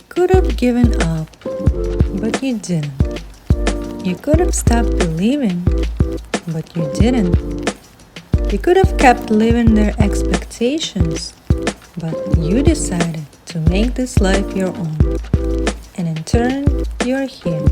could have given up, but you didn't. You could have stopped believing, but you didn't. You could have kept living their expectations, but you decided to make this life your own. And in turn, you're here.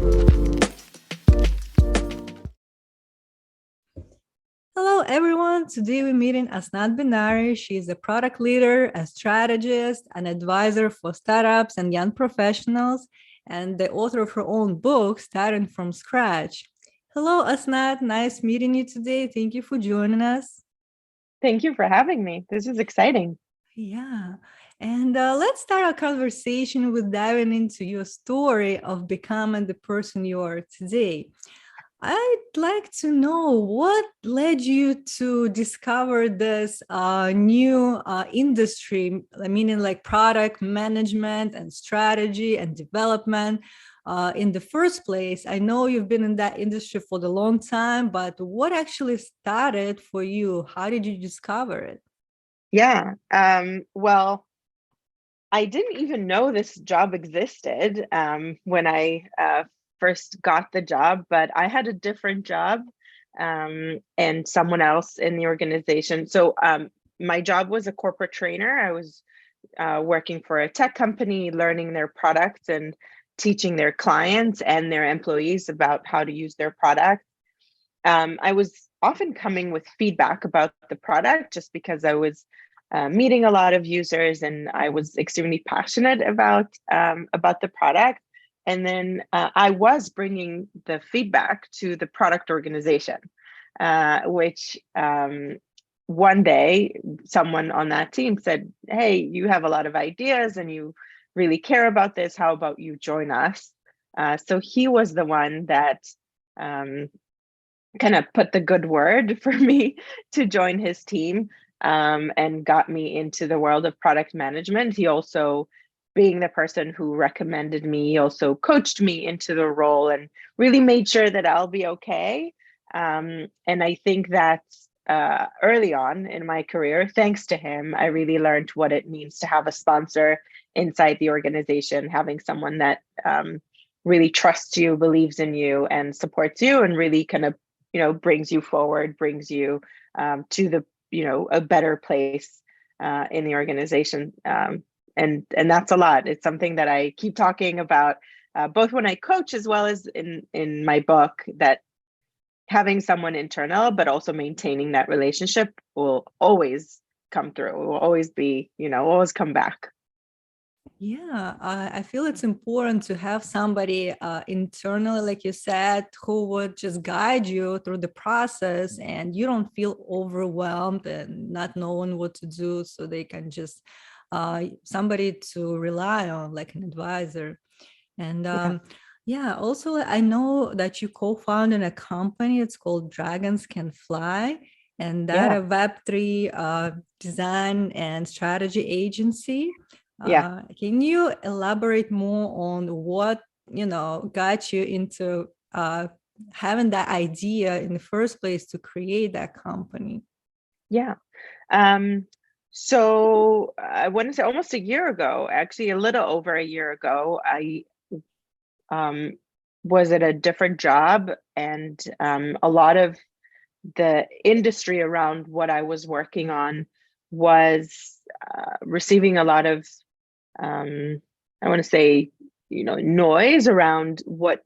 Hello, everyone. Today we're meeting Osnat Benari. She is a product leader, a strategist, an advisor for startups and young professionals, and the author of her own book, Starting from Scratch. Hello, Osnat. Nice meeting you today. Thank you for joining us. Thank you for having me. This is exciting. Yeah. And let's start our conversation with diving into your story of becoming the person you are today. I'd like to know what led you to discover this new industry, meaning like product management and strategy and development in the first place. I know you've been in that industry for a long time, but what actually started for you? How did you discover it? Yeah. Well, I didn't even know this job existed when I first got the job, but I had a different job and someone else in the organization. So my job was a corporate trainer. I was working for a tech company, learning their products and teaching their clients and their employees about how to use their product. I was often coming with feedback about the product just because I was meeting a lot of users and I was extremely passionate about the product. And then I was bringing the feedback to the product organization, which one day someone on that team said, "Hey, you have a lot of ideas and you really care about this. How about you join us?" So he was the one that um, kind of put the good word for me to join his team and got me into the world of product management. He also, being the person who recommended me, he also coached me into the role and really made sure that I'll be okay. And I think that early on in my career, thanks to him, I really learned what it means to have a sponsor inside the organization, having someone that really trusts you, believes in you, and supports you, and really kind of brings you forward, brings you to the a better place in the organization, and that's a lot. It's something that I keep talking about both when I coach as well as in my book, that having someone internal but also maintaining that relationship will always come through. It will always be, always come back. Yeah, I feel it's important to have somebody internally, like you said, who would just guide you through the process and you don't feel overwhelmed and not knowing what to do. So they can just somebody to rely on, like an advisor. And Yeah. yeah, also, I know that you co-founded a company. It's called Dragons Can Fly, and that Yeah. a Web3 design and strategy agency. Yeah. Can you elaborate more on what got you into having that idea in the first place to create that company? Yeah. Um, so I want to say almost a year ago, actually a little over a year ago, I um, was at a different job, and a lot of the industry around what I was working on was receiving a lot of, I want to say, noise around what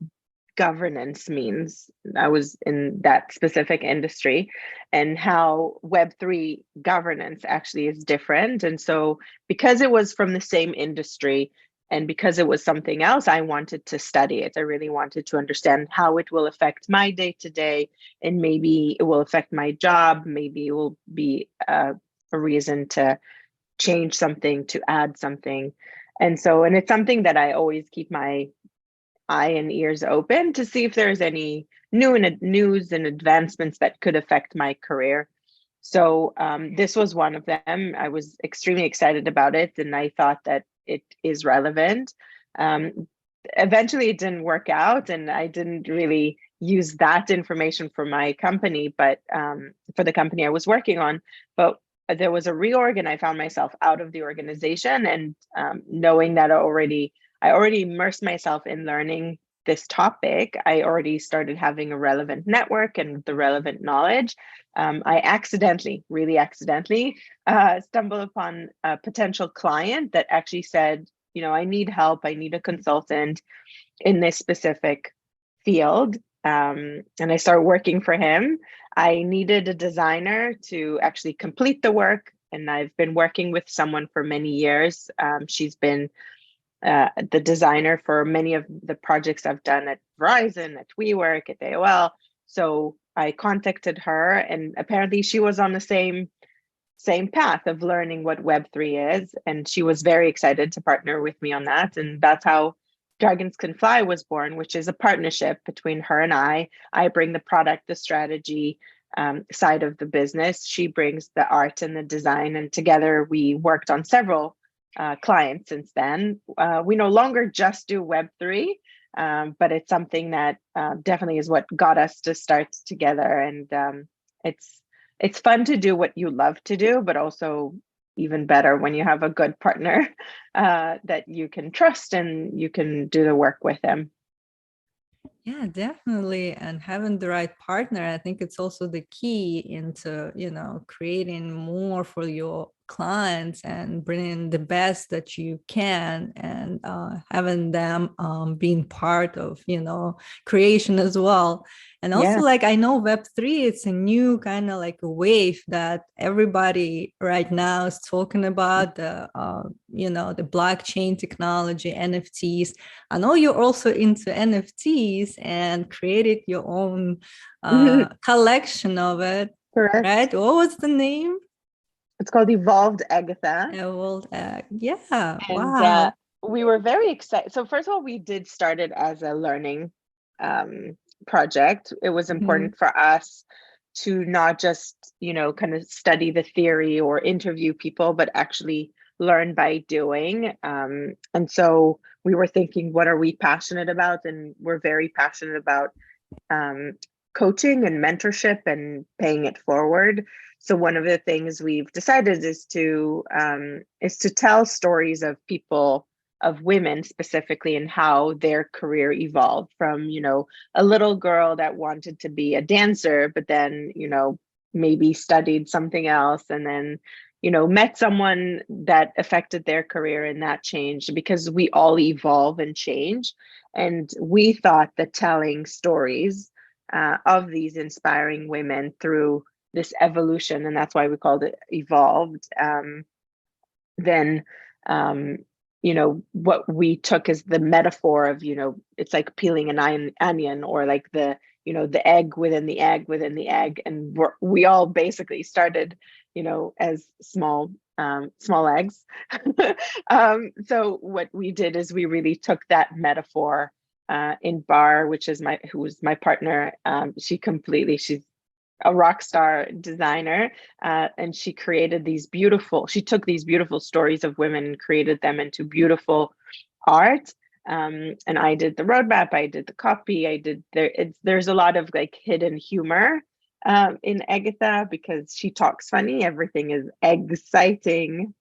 governance means. I was in that specific industry, and how Web3 governance actually is different. And so, because it was from the same industry and because it was something else, I wanted to study it. I really wanted to understand how it will affect my day to day, and maybe it will affect my job. Maybe it will be a reason to change something, to add something. And it's something that I always keep my eye and ears open to see if there's any news and advancements that could affect my career. So this was one of them. I was extremely excited about it, and I thought that it is relevant. Eventually, it didn't work out, and I didn't really use that information for my company, but for the company I was working on. But there was a reorg, and I found myself out of the organization, and knowing that already, I already immersed myself in learning this topic. I already started having a relevant network and the relevant knowledge. I accidentally, really accidentally, stumbled upon a potential client that actually said, you know, I need help. I need a consultant in this specific field. And I started working for him. I needed a designer to actually complete the work. And I've been working with someone for many years. She's been the designer for many of the projects I've done at Verizon, at WeWork, at AOL. So I contacted her, and apparently she was on the same path of learning what Web3 is, and she was very excited to partner with me on that. And that's how Dragons Can Fly was born, which is a partnership between her and I. I bring the product, the strategy side of the business. She brings the art and the design, and together we worked on several clients since then. We no longer just do Web3, but it's something that definitely is what got us to start together. And it's fun to do what you love to do, but also even better when you have a good partner that you can trust and you can do the work with them. Yeah, definitely. And having the right partner, I think it's also the key into, creating more for your clients and bringing the best that you can, and having them being part of, creation as well. And also, Yeah. like, I know Web3, it's a new kind of like a wave that everybody right now is talking about, the blockchain technology, NFTs. I know you're also into NFTs and created your own collection of it, Correct. right? What was the name? It's called Evolved Agatha. Emerald Egg. Yeah, And wow. we were very excited. So first of all, we did start it as a learning project. It was Mhm. important for us to not just, kind of study the theory or interview people, but actually learn by doing. And so we were thinking, what are we passionate about? And we're very passionate about um, coaching and mentorship and paying it forward. So one of the things we've decided is to tell stories of people, of women specifically, and how their career evolved from, a little girl that wanted to be a dancer, but then, maybe studied something else, and then, met someone that affected their career and that changed, because we all evolve and change. And we thought that telling stories of these inspiring women through this evolution, and that's why we called it Evolved, then what we took as the metaphor of, it's like peeling an onion, or like the egg within the egg within the egg. And we all basically started, as small eggs. So what we did is we really took that metaphor in Bar, who's my partner. She's a rock star designer, and she took these beautiful stories of women and created them into beautiful art. And I did the roadmap, I did the copy, there's a lot of like hidden humor in Agatha, because she talks funny. Everything is exciting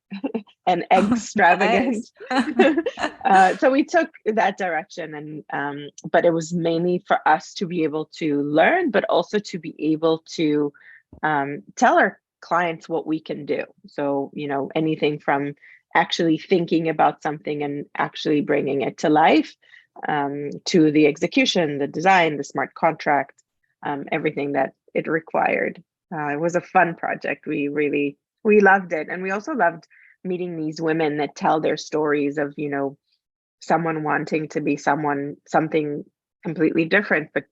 and extravagant. Nice. So we took that direction, and but it was mainly for us to be able to learn, but also to be able to tell our clients what we can do. So, anything from actually thinking about something and actually bringing it to life, to the execution, the design, the smart contract, everything that it required. It was a fun project. We loved it. And we also loved meeting these women that tell their stories of, someone wanting to be something completely different, but,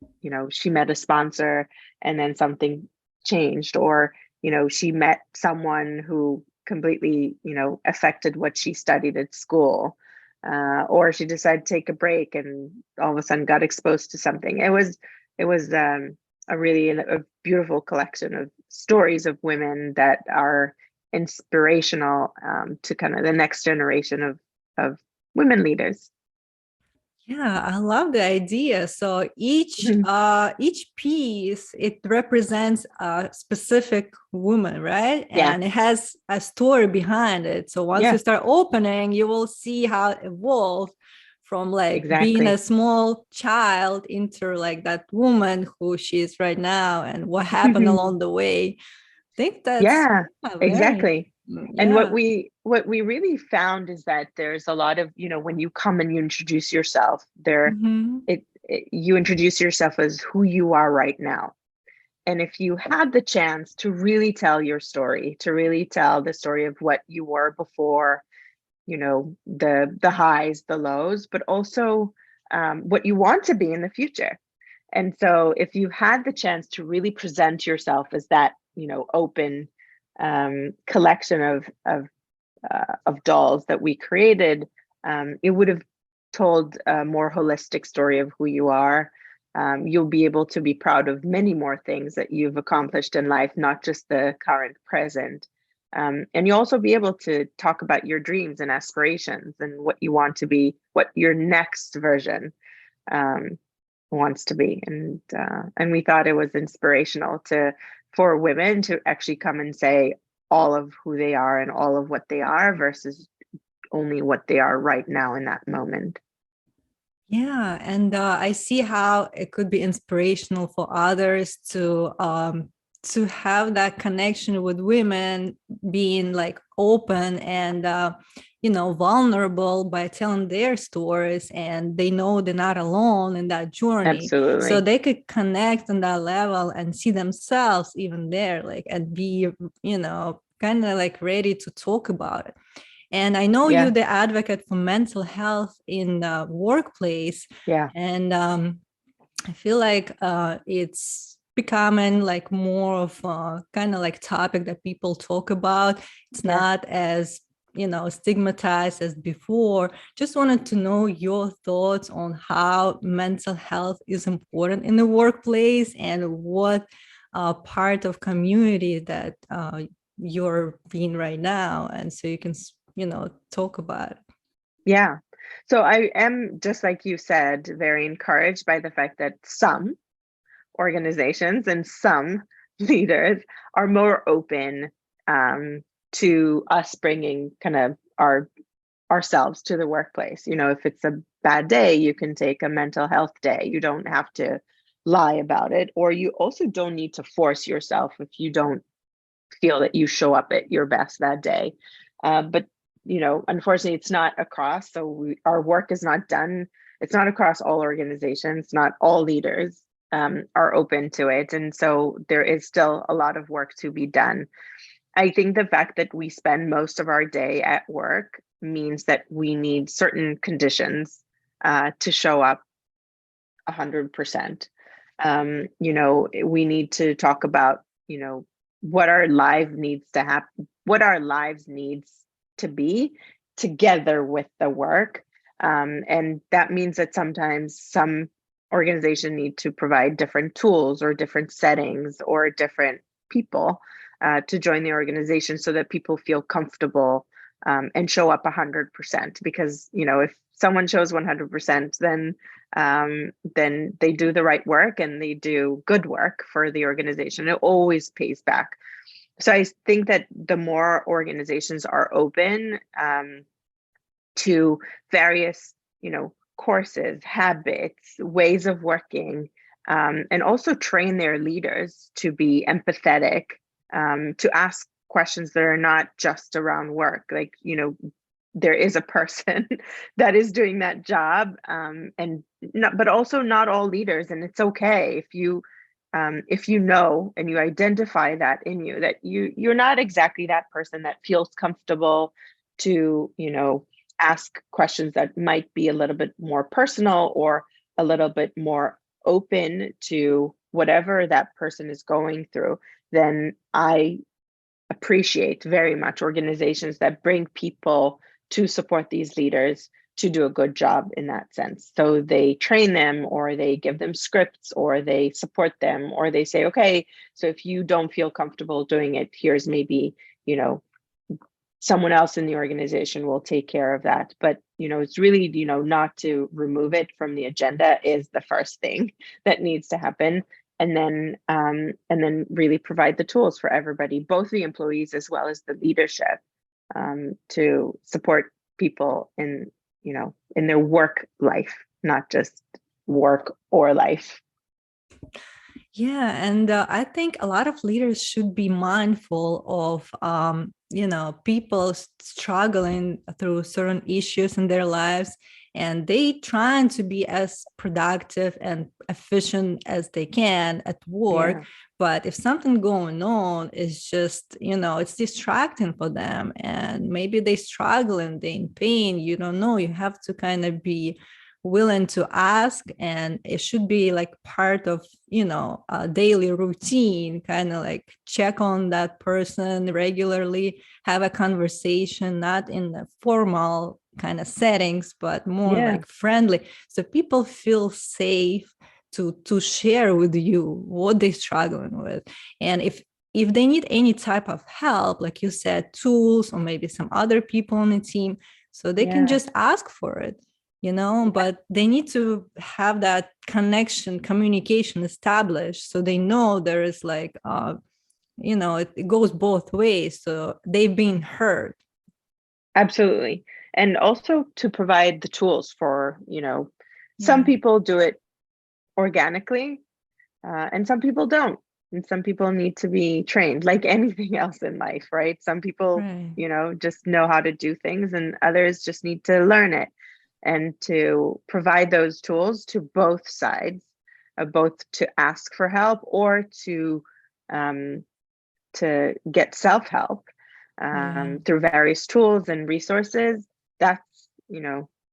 she met a sponsor and then something changed, or, she met someone who completely, affected what she studied at school. Or she decided to take a break and all of a sudden got exposed to something. It was a beautiful collection of stories of women that are inspirational to kind of the next generation of women leaders. Yeah, I love the idea. So each piece, it represents a specific woman, right? Yeah, And it has a story behind it. So once you yeah, start opening, you will see how it evolved from like being a Exactly. small child into like that woman who she is right now and what happened along the way. I think that's Yeah, very, exactly. And what yeah. we really found is that there's a lot of, when you come and you introduce yourself, Hmm. you introduce yourself as who you are right now. And if you had the chance to really tell your story, to really tell the story of what you were before, the highs, the lows, but also what you want to be in the future. And so if you had the chance to really present yourself as that, open collection of dolls that we created, it would have told a more holistic story of who you are. You'll be able to be proud of many more things that you've accomplished in life, not just the current present. And you'll also be able to talk about your dreams and aspirations and what you want to be, what your next version um, wants to be. And we thought it was inspirational for women to actually come and say all of who they are and all of what they are versus only what they are right now in that moment. Yeah, and I see how it could be inspirational for others to have that connection with women, being like open and vulnerable by telling their stories, and they know they're not alone in that journey, so Absolutely. they could connect on that level and see themselves even there, like, and be kind of like ready to talk about it. And I know you're Yeah. the advocate for mental health in the workplace. Yeah. And I feel like it's becoming like more of a kind of like topic that people talk about. It's Yeah. not as stigmatized as before. Just wanted to know your thoughts on how mental health is important in the workplace and what part of community that you're being right now, and so you can talk about it. Yeah. So I am, just like you said, very encouraged by the fact that some organizations and some leaders are more open to us bringing kind of ourselves to the workplace. If it's a bad day, you can take a mental health day. You don't have to lie about it, or you also don't need to force yourself if you don't feel that you show up at your best that day. But unfortunately, it's not across. So our work is not done. It's not across all organizations. Not all leaders are open to it, and so there is still a lot of work to be done. I think the fact that we spend most of our day at work means that we need certain conditions to show up 100%. We need to talk about, what our life needs to happen, what our lives needs to be together with the work. And that means that sometimes some organization need to provide different tools or different settings or different people to join the organization so that people feel comfortable and show up 100%. Because, if someone shows 100%, then they do the right work and they do good work for the organization. It always pays back. So I think that the more organizations are open to various, courses, habits, ways of working, and also train their leaders to be empathetic, to ask questions that are not just around work. Like, there is a person that is doing that job, and not, but also not all leaders. And it's okay if you know and you identify that in you, that you're not exactly that person that feels comfortable to, ask questions that might be a little bit more personal or a little bit more open to whatever that person is going through. Then I appreciate very much organizations that bring people to support these leaders to do a good job in that sense. So they train them, or they give them scripts, or they support them, or they say, okay, so if you don't feel comfortable doing it, here's maybe, someone else in the organization will take care of that. But, it's really, not to remove it from the agenda is the first thing that needs to happen. And then really provide the tools for everybody, both the employees as well as the leadership, to support people in in their work life, not just work or life. Yeah, and I think a lot of leaders should be mindful of, people struggling through certain issues in their lives, and they trying to be as productive and efficient as they can at work. Yeah. But if something going on is just, it's distracting for them, and maybe they struggle and they in pain, you don't know. You have to kind of be willing to ask, and it should be like part of a daily routine, kind of like check on that person regularly, have a conversation, not in the formal kind of settings, but more Yeah. like friendly, so people feel safe to share with you what they're struggling with. And if they need any type of help, like you said, tools or maybe some other people on the team, so they can Yeah. just ask for it, but they need to have that connection, communication established, so they know there is like, it goes both ways. So they've been heard. Absolutely. And also to provide the tools for, some Yeah. people do it organically, and some people don't. And some people need to be trained, like anything else in life, right? Some people, Right. just know how to do things, and others just need to learn it. And to provide those tools to both sides, both to ask for help or um, to get self-help Yeah. through various tools and resources. That's,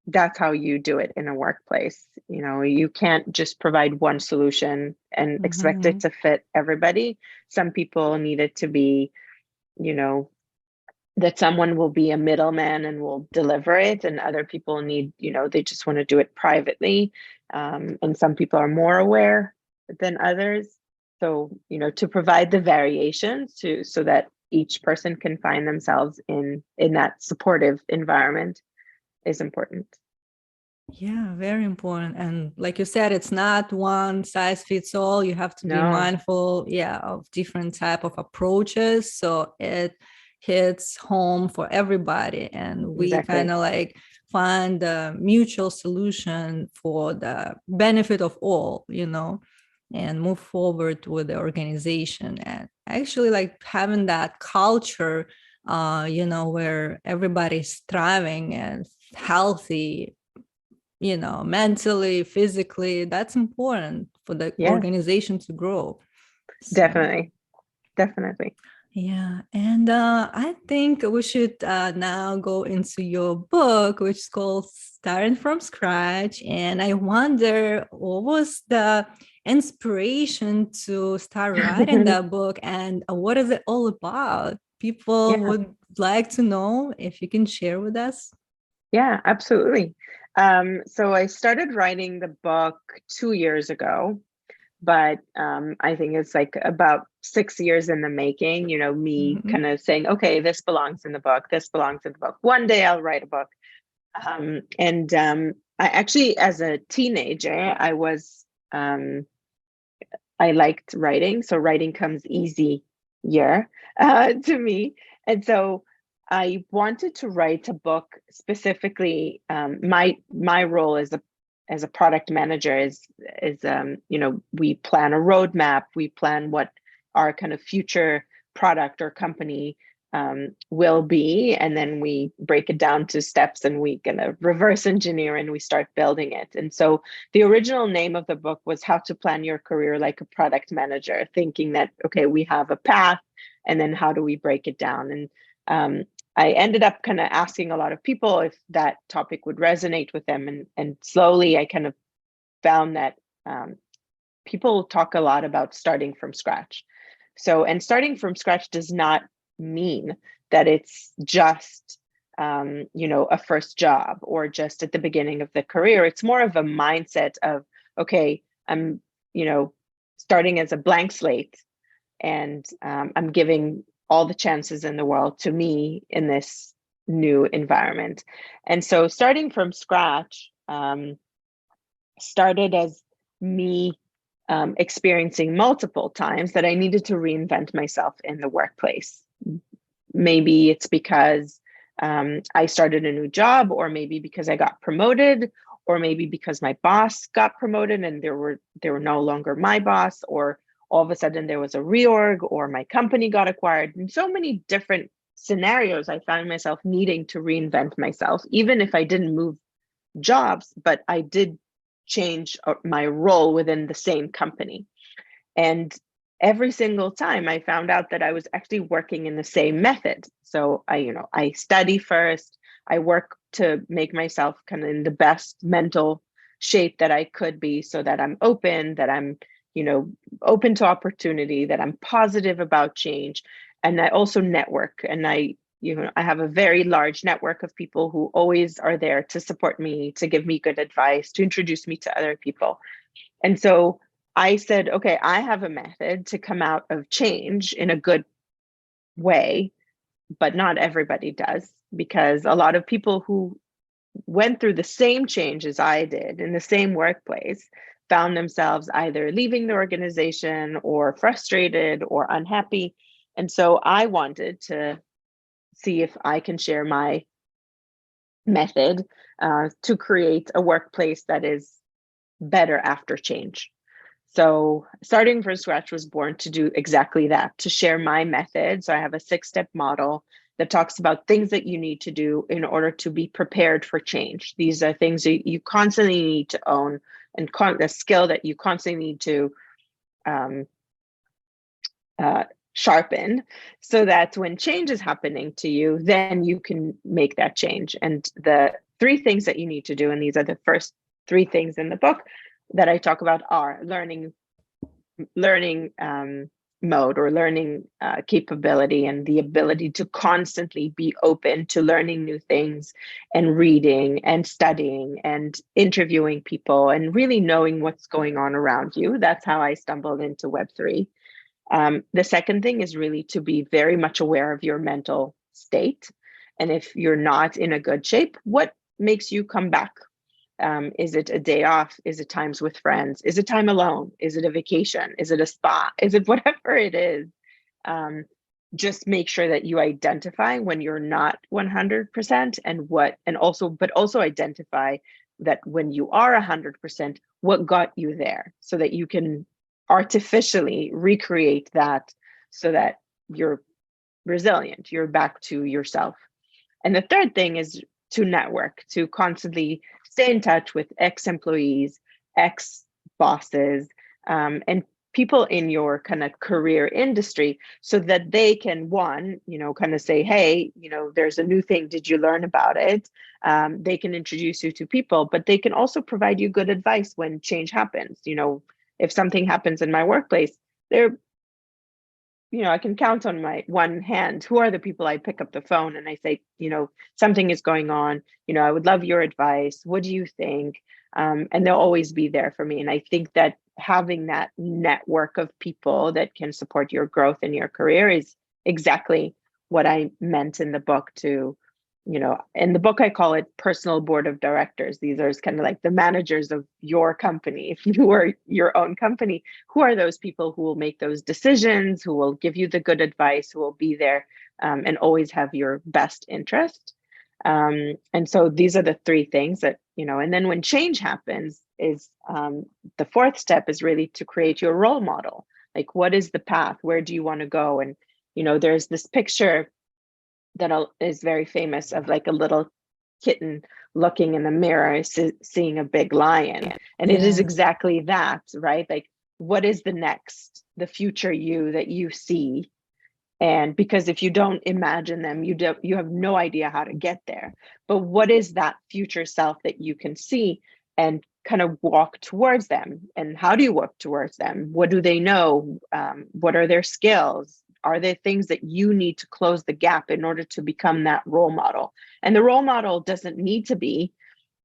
that's how you do it in a workplace. You can't just provide one solution and expect it Mm-hmm. to fit everybody. Some people need it to be, you know, that someone will be a middleman and will deliver it, and other people need, they just want to do it privately. And some people are more aware than others. So, to provide the variations so that each person can find themselves in that supportive environment is important. Yeah, very important. And like you said, it's not one size fits all. You have to be No, mindful, yeah, of different type of approaches, so it hits home for everybody, and we kind exactly. of like find a mutual solution for the benefit of all, and move forward with the organization. And actually like having that culture, where everybody's thriving and healthy, mentally, physically, that's important for the Yeah, organization to grow. So, definitely. Definitely. yeah. And I think we should now go into your book, which is called Starting from Scratch. And I wonder, what was the inspiration to start writing that book, and what is it all about? People Yeah. would like to know if you can share with us. Yeah, absolutely. So I started writing the book 2 years ago, but I think it's like about 6 years in the making, me Mhm. kind of saying, okay, this belongs in the book, this belongs in the book. One day I'll write a book. And I actually, as a teenager, I liked writing. So writing comes easy to me. And so I wanted to write a book specifically. My role as a product manager is we plan a roadmap, we plan what our kind of future product or company will be, and then we break it down to steps, and we kind of reverse engineer and we start building it. And so the original name of the book was How to Plan Your Career Like a Product Manager, thinking that, okay, we have a path, and then how do we break it down? And I ended up kind of asking a lot of people if that topic would resonate with them. And slowly I kind of found that people talk a lot about starting from scratch. So, and starting from scratch does not mean that it's just a first job or just at the beginning of the career. It's more of a mindset of, okay, I'm, starting as a blank slate, and I'm giving all the chances in the world to me in this new environment. And so starting from scratch started as me experiencing multiple times that I needed to reinvent myself in the workplace. Maybe it's because I started a new job, or maybe because I got promoted, or maybe because my boss got promoted and they were no longer my boss, or all of a sudden there was a reorg, or my company got acquired. In so many different scenarios, I found myself needing to reinvent myself, even if I didn't move jobs, but I did change my role within the same company. And every single time I found out that I was actually working in the same method. So I study first, I work to make myself kind of in the best mental shape that I could be, so that I'm open, that I'm, open to opportunity, that I'm positive about change. And I also network, and I have a very large network of people who always are there to support me, to give me good advice, to introduce me to other people. And so I said, okay, I have a method to come out of change in a good way, but not everybody does, because a lot of people who went through the same change as I did in the same workplace found themselves either leaving the organization or frustrated or unhappy. And so I wanted to see if I can share my method to create a workplace that is better after change. So starting from scratch was born to do exactly that, to share my method. So I have a 6-step model that talks about things that you need to do in order to be prepared for change. These are things that you constantly need to own, and a skill that you constantly need to sharpen, so that when change is happening to you, then you can make that change. And the 3 things that you need to do, and these are the first 3 things in the book that I talk about, are learning mode, or learning capability, and the ability to constantly be open to learning new things and reading and studying and interviewing people and really knowing what's going on around you. That's how I stumbled into Web3. The second thing is really to be very much aware of your mental state. And if you're not in a good shape, what makes you come back? Is it a day off? Is it times with friends? Is it time alone? Is it a vacation? Is it a spa? Is it whatever it is? Just make sure that you identify when you're not 100%, but also identify that when you are 100%, what got you there, so that you can artificially recreate that, so that you're resilient, you're back to yourself. And the third thing is to network, to constantly stay in touch with ex-employees, ex-bosses, and people in your kind of career industry, so that they can, one, kind of say, hey, there's a new thing. Did you learn about it? They can introduce you to people, but they can also provide you good advice when change happens. If something happens in my workplace, I can count on my one hand who are the people I pick up the phone and I say, something is going on, I would love your advice. What do you think? And they'll always be there for me. And I think that having that network of people that can support your growth in your career is exactly what I meant in the book to, in the book, I call it personal board of directors. These are kind of like the managers of your company. If you were your own company, who are those people who will make those decisions, who will give you the good advice, who will be there and always have your best interest? And so these are the 3 things that, and then when change happens is the 4th step is really to create your role model. Like, what is the path? Where do you want to go? And, there's this picture that is very famous of like a little kitten looking in the mirror, seeing a big lion. And it is exactly that, right? Like, what is the future you that you see? And because if you don't imagine them, you have no idea how to get there. But what is that future self that you can see and kind of walk towards them? And how do you walk towards them? What do they know? What are their skills? Are there things that you need to close the gap in order to become that role model? And the role model doesn't need to be,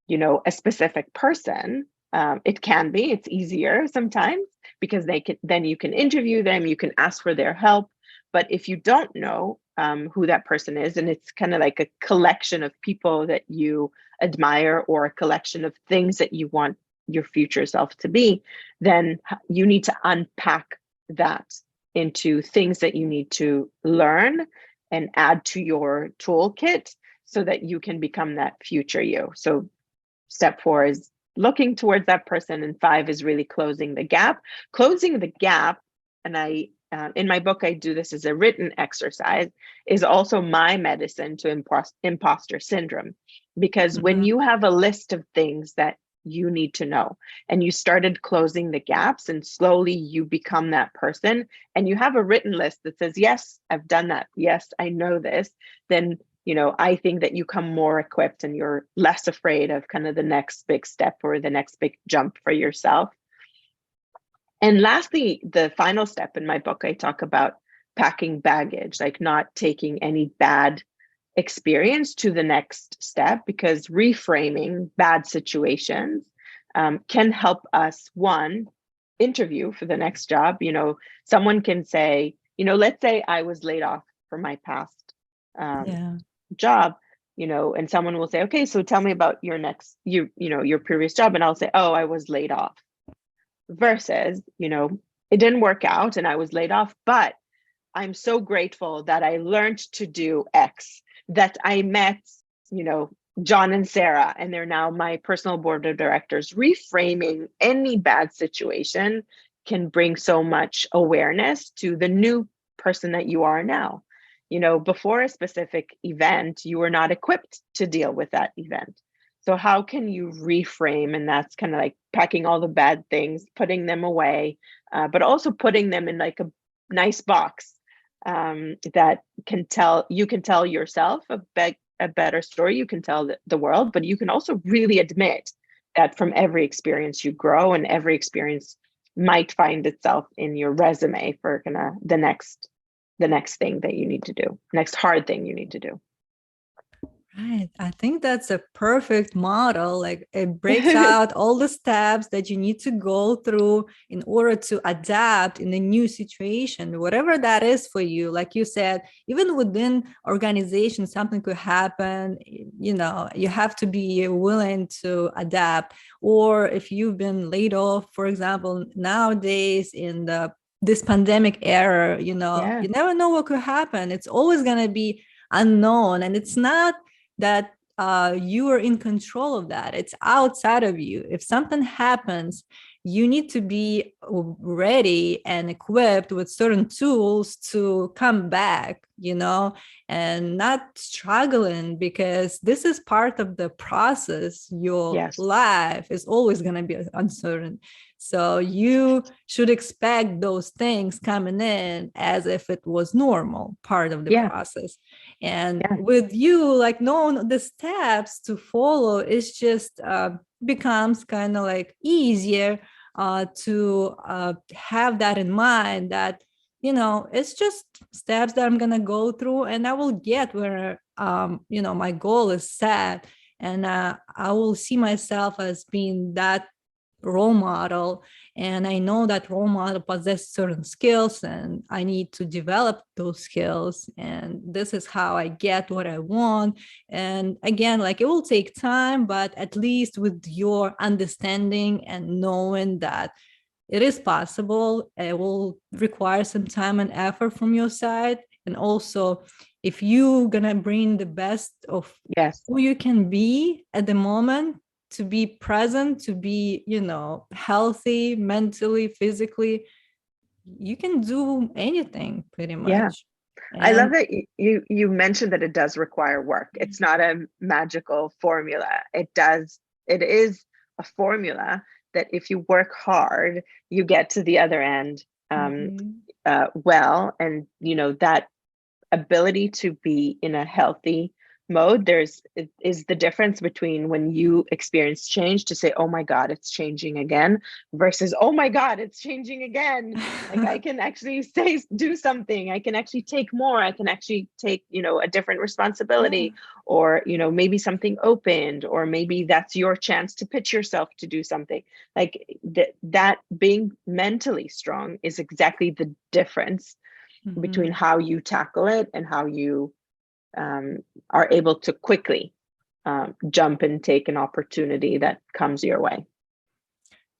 a specific person. It can be, it's easier sometimes because then you can interview them, you can ask for their help. But if you don't know who that person is, and it's kind of like a collection of people that you admire or a collection of things that you want your future self to be, then you need to unpack that into things that you need to learn and add to your toolkit so that you can become that future you. So step 4 is looking towards that person, and 5 is really closing the gap. Closing the gap, and I in my book I do this as a written exercise, is also my medicine to imposter syndrome, because when you have a list of things that you need to know and you started closing the gaps, and slowly you become that person, and you have a written list that says, yes, I've done that, yes, I know this, then I think that you come more equipped and you're less afraid of kind of the next big step or the next big jump for yourself. And lastly, the final step in my book, I talk about packing baggage, like not taking any bad experience to the next step, because reframing bad situations can help us, one, interview for the next job. Someone can say, let's say I was laid off from my past job, and someone will say, okay, so tell me about your your previous job. And I'll say, oh, I was laid off. Versus, it didn't work out and I was laid off, but I'm so grateful that I learned to do X, that I met, John and Sarah, and they're now my personal board of directors. Reframing any bad situation can bring so much awareness to the new person that you are now. Before a specific event, you were not equipped to deal with that event. So how can you reframe? And that's kind of like packing all the bad things, putting them away, but also putting them in like a nice box that you can tell yourself a better story. You can tell the world, but you can also really admit that from every experience you grow, and every experience might find itself in your resume for kind of the next thing that you need to do, next hard thing you need to do. Right. I think that's a perfect model. Like, it breaks out all the steps that you need to go through in order to adapt in a new situation, whatever that is for you. Like you said, even within organization, something could happen. You have to be willing to adapt. Or if you've been laid off, for example, nowadays in this pandemic era, you never know what could happen. It's always going to be unknown, and it's not that you are in control of that. It's outside of you. If something happens, you need to be ready and equipped with certain tools to come back, and not struggling, because this is part of the process. Your life is always going to be uncertain. So you should expect those things coming in as if it was normal part of the process. And with you, like, knowing the steps to follow, it's just becomes kind of like easier to have that in mind, that it's just steps that I'm gonna go through, and I will get where my goal is set, and I will see myself as being that role model, and I know that role model possesses certain skills, and I need to develop those skills, and this is how I get what I want. And again, like, it will take time, but at least with your understanding and knowing that it is possible, it will require some time and effort from your side. And also, if you're gonna bring the best of who you can be at the moment, to be present, to be, healthy mentally, physically, you can do anything pretty much. Yeah. I love that you mentioned that it does require work. It's not a magical formula. It is a formula that if you work hard, you get to the other end well. And, that ability to be in a healthy mode, is the difference between when you experience change to say, oh my God, it's changing again, versus, oh my God, it's changing again. Like, I can actually do something. I can actually take more. I can actually take, a different responsibility, or, maybe something opened, or maybe that's your chance to pitch yourself to do something. Like that being mentally strong is exactly the difference between how you tackle it and how you are able to quickly jump and take an opportunity that comes your way.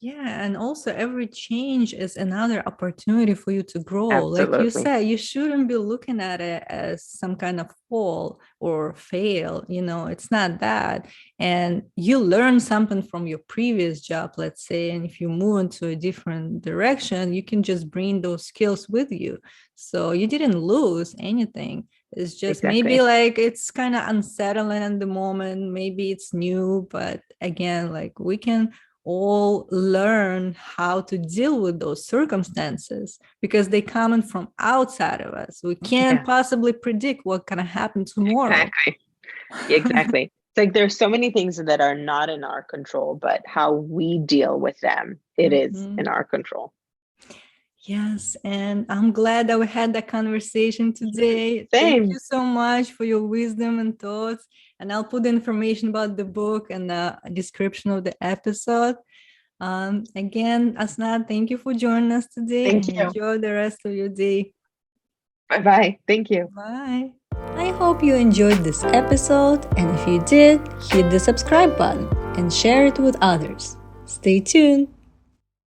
Yeah, and also every change is another opportunity for you to grow. Like you Absolutely. said, you shouldn't be looking at it as some kind of fall or fail. It's not that. And you learn something from your previous job, let's say, and if you move into a different direction, you can just bring those skills with you. So you didn't lose anything. It's just maybe Exactly. like it's kind of unsettling at the moment. Maybe it's new, but again, like we can all learn how to deal with those circumstances because they come from outside of us. We can't Yeah, possibly predict what gonna happen tomorrow. exactly. Exactly. It's like there's so many things that are not in our control, but how we deal with them, it is Mhm. in our control. Yes, and I'm glad that we had that conversation today. Thank you Same. so much for your wisdom and thoughts. And I'll put the information about the book and the description of the episode. Again, Asna, thank you for joining us today Thank and you. enjoy the rest of your day. Bye bye. Thank you. Bye. I hope you enjoyed this episode, and if you did, hit the subscribe button and share it with others. Stay tuned.